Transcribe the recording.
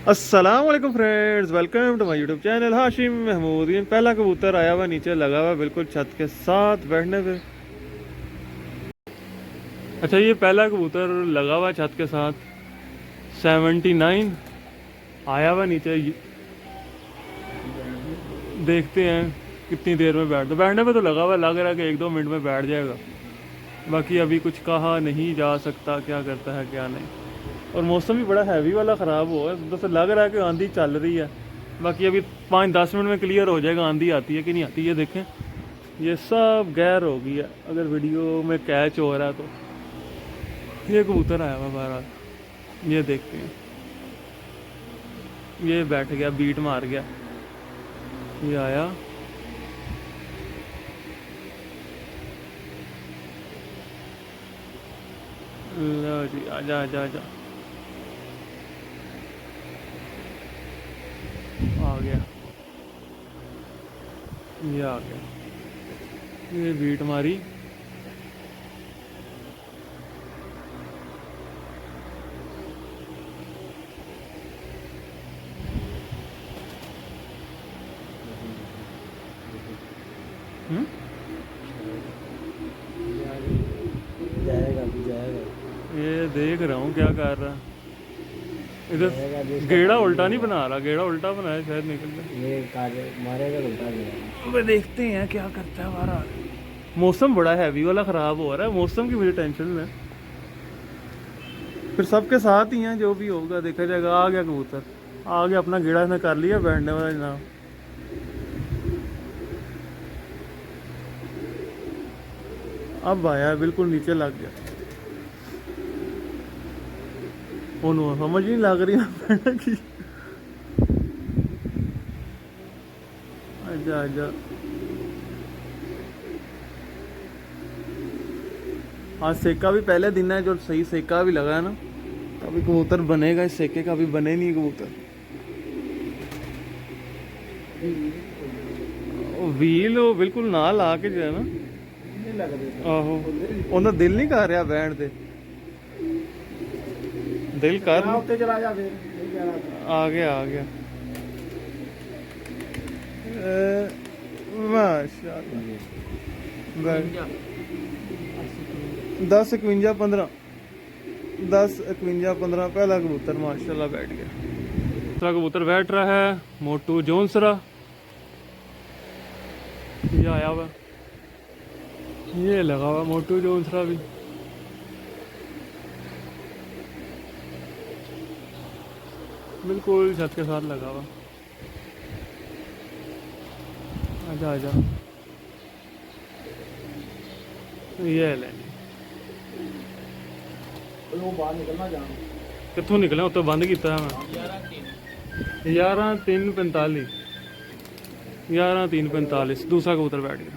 अस्सलाम वालेकुम friends, welcome to my YouTube channel Hashim Mahmood. ये पहला कबूतर आया हुआ नीचे लगा हुआ बिल्कुल छत के साथ बैठने पे। अच्छा, ये पहला कबूतर लगा हुआ छत के साथ 79 आया हुआ नीचे। देखते हैं कितनी देर में बैठने पे तो लगा हुआ, लग रहा है कि 1-2 मिनट में बैठ जाएगा। बाकी अभी कुछ कहा नहीं जा सकता क्या करता है क्या नहीं। और मौसम भी बड़ा हैवी वाला ख़राब हुआ है, तो लग रहा है कि आंधी चल रही है। बाकी अभी 5-10 मिनट में क्लियर हो जाएगा आंधी आती है कि नहीं आती है। देखें, ये सब गैर हो गई है अगर वीडियो में कैच हो रहा है तो। ये कबूतर आया हुआ बहरहाल, ये देखते हैं। ये बैठ गया, बीट मार गया। ये आया, लो जी, आजा आजा आजा, आ गया। ये आ गया, ये बीट मारी। जाएगा। ये देख रहा हूँ क्या कर रहा है इधर। गेड़ा उल्टा नहीं बना रहा, गेड़ा उल्टा बनाया शायद निकल जाए। ये मारेगा उल्टा गया। अब देखते हैं क्या करता है हमारा। मौसम बड़ा हैवी वाला ख़राब हो रहा है, मौसम की मुझे टेंशन है। फिर सबके साथ ही हैं, जो भी होगा देखा जाएगा। आ गया कबूतर, आ गया, अपना गेड़ा इसने कर लिया बैठने वाला जनाब। अब आया, बिल्कुल नीचे लग गया। ओनो समझ नहीं लग रही बैठने की। आजा आजा, आज सेका भी पहले दिन है जो सही सेका भी लगा है ना, अभी कबूतर बनेगा। इस सेके का भी बने नहीं कबूतर। व्हील वो बिल्कुल ना ला के जो है ना, आहो ਉਹਦਾ दिल नहीं कर रहा बैठ दे। दिल कर, चला जा फिर आ गया आ गया। माशाल्लाह, 10 51 15, 10 51 15 पहला कबूतर माशाल्लाह बैठ गया। दूसरा कबूतर बैठ रहा है मोटू जोनसरा। ये आया हुआ, ये लगा हुआ मोटू जोनसरा भी। बिल्कुल छत के साथ लगा हुआ। आजा आजा, ये ले बाहर निकलना जाना। कितों निकले, उतो बंद किया मैं 11 3 45, 11 3 45। दूसरा कबूतर बैठ गया।